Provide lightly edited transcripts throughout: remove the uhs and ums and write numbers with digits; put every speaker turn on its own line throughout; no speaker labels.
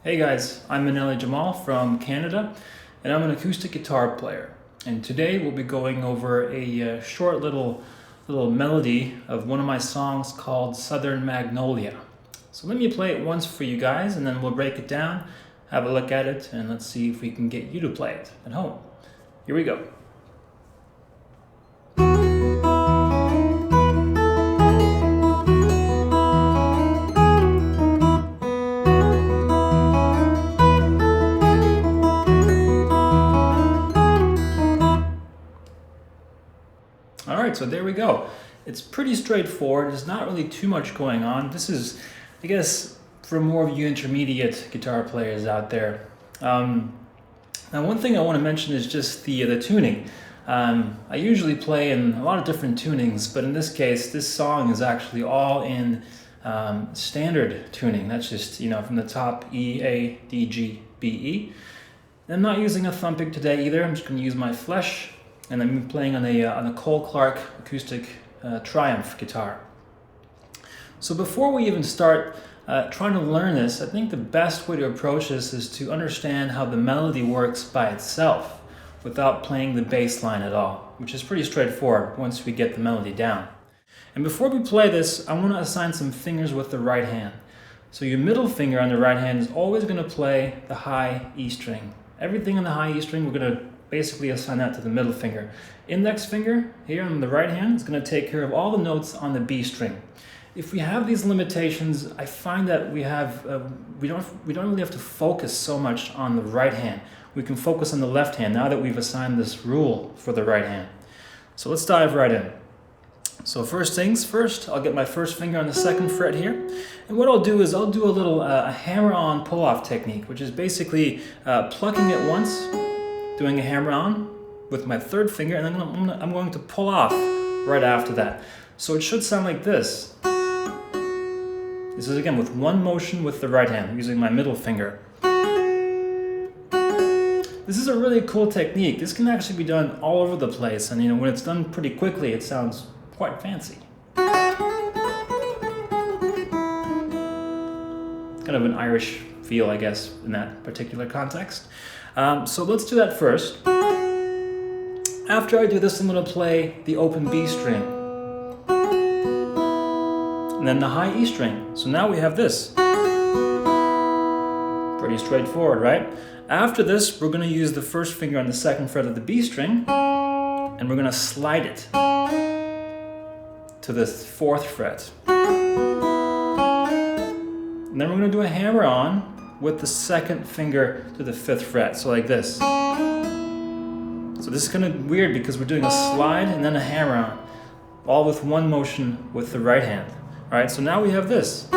Hey guys, I'm Maneli Jamal from Canada, and I'm an acoustic guitar player. And today we'll be going over a short little melody of one of my songs called Southern Magnolia. So let me play it once for you guys, and then we'll break it down, have a look at it, and let's see if we can get you to play it at home. Here we go. Alright, so there we go. It's pretty straightforward. There's not really too much going on. This is, I guess, for more of you intermediate guitar players out there. Now, one thing I want to mention is just the tuning. I usually play in a lot of different tunings, but in this case, this song is actually all in standard tuning. That's just, from the top E, A, D, G, B, E. I'm not using a thumb pick today either. I'm just going to use my flesh. And I'm playing on a Cole Clark acoustic Triumph guitar. So before we even start trying to learn this, I think the best way to approach this is to understand how the melody works by itself without playing the bass line at all, which is pretty straightforward once we get the melody down. And before we play this, I want to assign some fingers with the right hand. So your middle finger on the right hand is always going to play the high E string. Everything on the high E string, we're going to basically assign that to the middle finger. Index finger here on the right hand is going to take care of all the notes on the B string. If we have these limitations, I find that we don't really have to focus so much on the right hand. We can focus on the left hand now that we've assigned this rule for the right hand. So let's dive right in. So first things first, I'll get my first finger on the second fret here. And what I'll do is I'll do a little hammer-on pull-off technique, which is basically plucking it once, doing a hammer-on with my third finger, and then I'm going to pull off right after that. So it should sound like this. This is again with one motion with the right hand, using my middle finger. This is a really cool technique. This can actually be done all over the place, and when it's done pretty quickly, it sounds quite fancy. Kind of an Irish feel, I guess, in that particular context. So let's do that first. After I do this, I'm going to play the open B string. And then the high E string. So now we have this. Pretty straightforward, right? After this, we're going to use the first finger on the second fret of the B string, and we're going to slide it to the fourth fret. And then we're going to do a hammer-on with the second finger to the fifth fret, so like this. So this is kind of weird because we're doing a slide and then a hammer-on, all with one motion with the right hand. All right, so now we have this.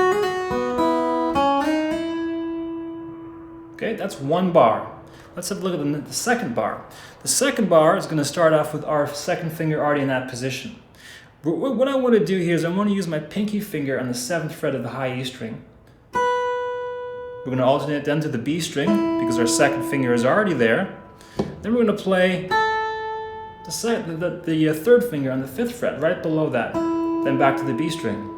Okay, that's one bar. Let's have a look at the second bar. The second bar is going to start off with our second finger already in that position. What I want to do here is I want to use my pinky finger on the seventh fret of the high E string. We're going to alternate then to the B string because our second finger is already there. Then we're going to play the third finger on the fifth fret right below that. Then back to the B string.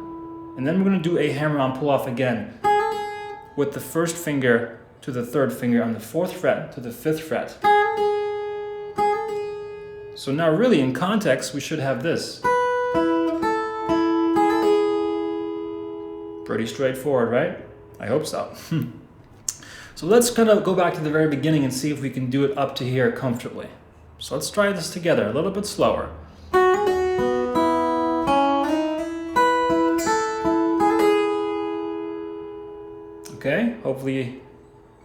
And then we're going to do a hammer-on pull-off again with the first finger to the third finger on the fourth fret to the fifth fret. So now really in context we should have this. Pretty straightforward, right? I hope so. So let's kind of go back to the very beginning and see if we can do it up to here comfortably. So let's try this together a little bit slower. Okay, hopefully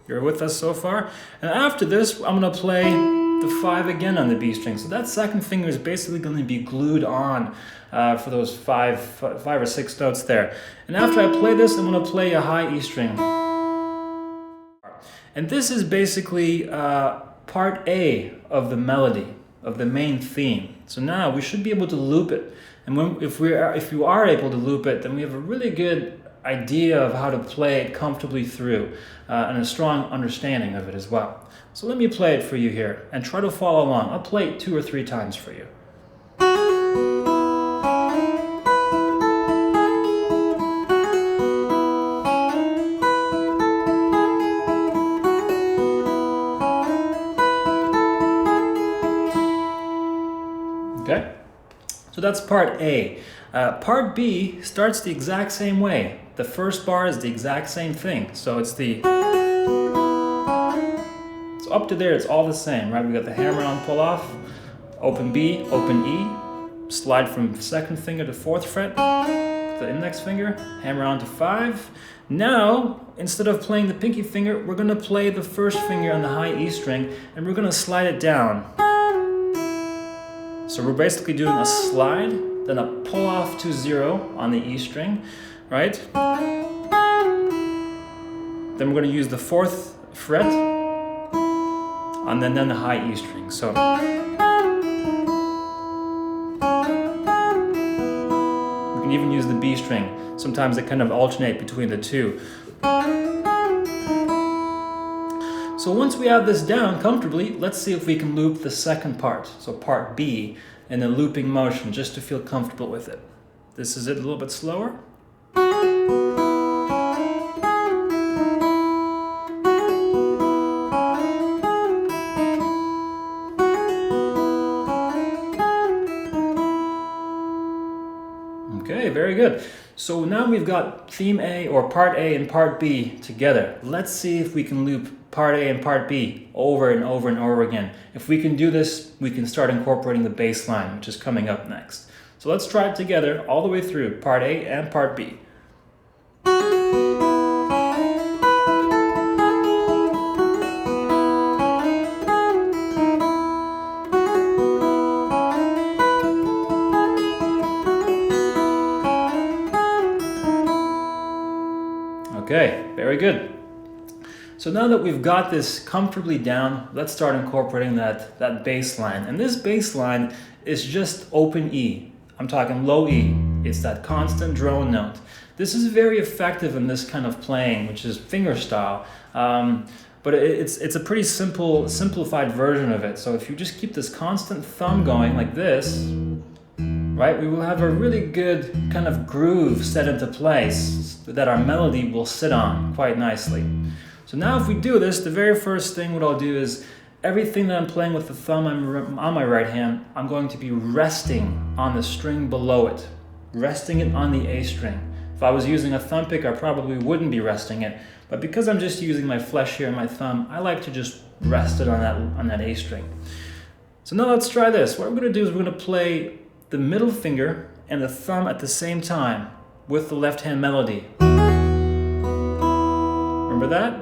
you're with us so far. And after this, I'm going to play the 5 again on the B string. So that second finger is basically going to be glued on for those five or six notes there. And after I play this, I'm going to play a high E string. And this is basically part A of the melody, of the main theme. So now we should be able to loop it. And if you are able to loop it, then we have a really good idea of how to play it comfortably through and a strong understanding of it as well. So let me play it for you here and try to follow along. I'll play it 2 or 3 times for you. that's part A. Part B starts the exact same way. The first bar is the exact same thing. So it's up to there, it's all the same, right? We got the hammer on pull off, open B, open E, slide from second finger to fourth fret, the index finger, hammer on to 5. Now, instead of playing the pinky finger, we're gonna play the first finger on the high E string and we're gonna slide it down. So we're basically doing a slide, then a pull off to 0 on the E string, right? Then we're gonna use the fourth fret and then the high E string. So we can even use the B string. Sometimes they kind of alternate between the two. So once we have this down comfortably, let's see if we can loop the second part, so part B, in a looping motion, just to feel comfortable with it. This is it a little bit slower. Okay, very good. So now we've got theme A, or part A and part B together. Let's see if we can loop part A and part B over and over and over again. If we can do this, we can start incorporating the bass line, which is coming up next. So let's try it together all the way through, part A and part B. Okay, very good. So now that we've got this comfortably down, let's start incorporating that bass line. And this bass line is just open E. I'm talking low E. It's that constant drone note. This is very effective in this kind of playing, which is fingerstyle. But it's a pretty simplified version of it. So if you just keep this constant thumb going like this, right, we will have a really good kind of groove set into place that our melody will sit on quite nicely. So now if we do this, the very first thing what I'll do is everything that I'm playing with the thumb on my right hand, I'm going to be resting on the string below it, resting it on the A string. If I was using a thumb pick, I probably wouldn't be resting it, but because I'm just using my flesh here and my thumb, I like to just rest it on that A string. So now let's try this. What we're going to do is we're going to play the middle finger and the thumb at the same time with the left hand melody. Remember that?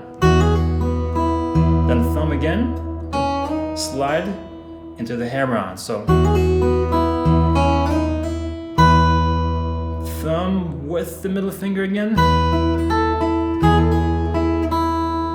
Then thumb again, slide into the hammer-on. So thumb with the middle finger again.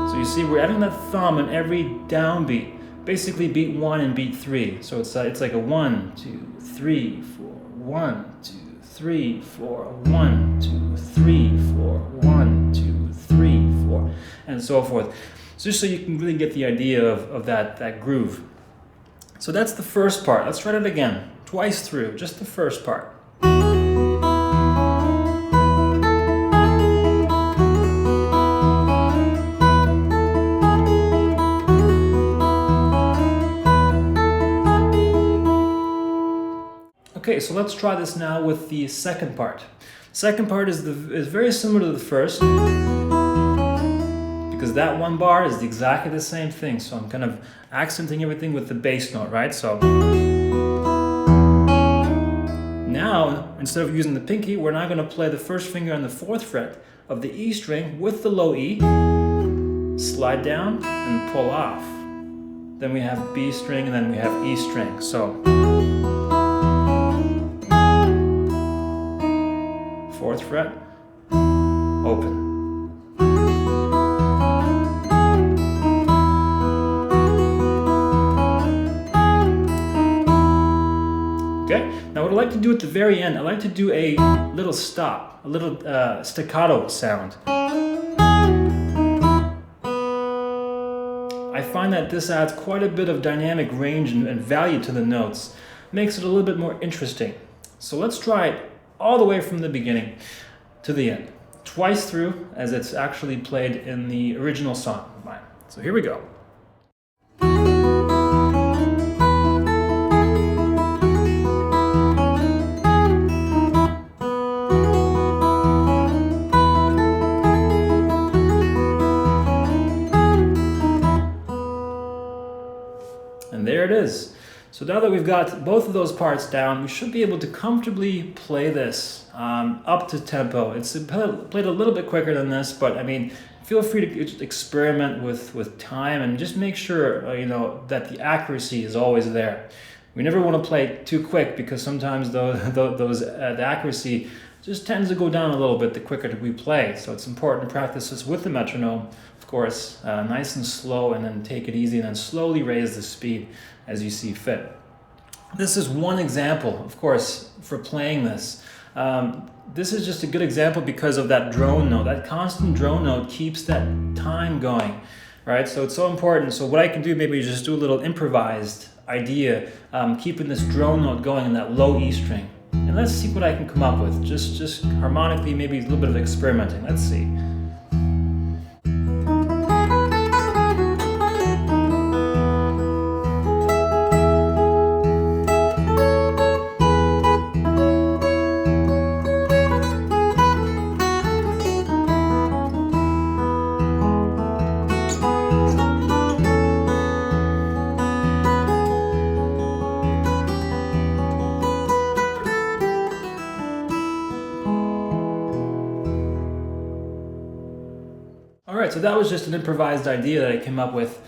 So you see we're adding that thumb in every downbeat. Basically beat 1 and beat 3. So it's like a 1, 2, 3, 4, 1, 2, 3, 4, 1, 2, 3, 4, 1, 2, 3, 4, and so forth. So just so you can really get the idea of that groove. So that's the first part. Let's try it again, twice through, just the first part. Okay, so let's try this now with the second part. Second part is very similar to the first, because that one bar is exactly the same thing. So I'm kind of accenting everything with the bass note, right? So now, instead of using the pinky, we're now going to play the first finger on the fourth fret of the E string with the low E, slide down and pull off. Then we have B string and then we have E string. So fourth fret, open. Okay, now what I like to do at the very end, I like to do a little stop, a little staccato sound. I find that this adds quite a bit of dynamic range and value to the notes, makes it a little bit more interesting. So let's try it all the way from the beginning to the end, twice through, as it's actually played in the original song of mine. So here we go. it is. So now that we've got both of those parts down, we should be able to comfortably play this up to tempo. It's played a little bit quicker than this, but I mean, feel free to experiment with time and just make sure you know, that the accuracy is always there. We never want to play too quick, because sometimes the accuracy just tends to go down a little bit the quicker we play. So it's important to practice this with the metronome, of course, nice and slow, and then take it easy, and then slowly raise the speed as you see fit. This is one example, of course, for playing this. This is just a good example because of that drone note. That constant drone note keeps that time going, right? So it's so important. So what I can do, maybe just do a little improvised idea, keeping this drone note going in that low E string. And let's see what I can come up with. Just harmonically, maybe a little bit of experimenting. Let's see. Alright, so that was just an improvised idea that I came up with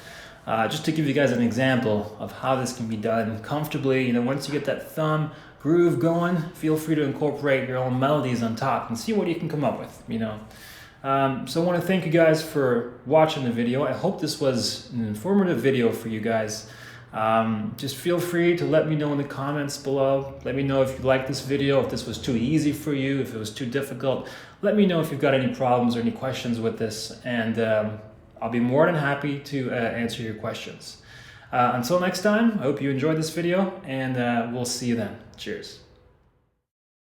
just to give you guys an example of how this can be done comfortably. You know, once you get that thumb groove going, feel free to incorporate your own melodies on top and see what you can come up with, you know. So I want to thank you guys for watching the video. I hope this was an informative video for you guys. Just feel free to let me know in the comments below. Let me know if you like this video, if this was too easy for you, if it was too difficult. Let me know if you've got any problems or any questions with this, and I'll be more than happy to answer your questions. Until next time, I hope you enjoyed this video, and we'll see you then. Cheers.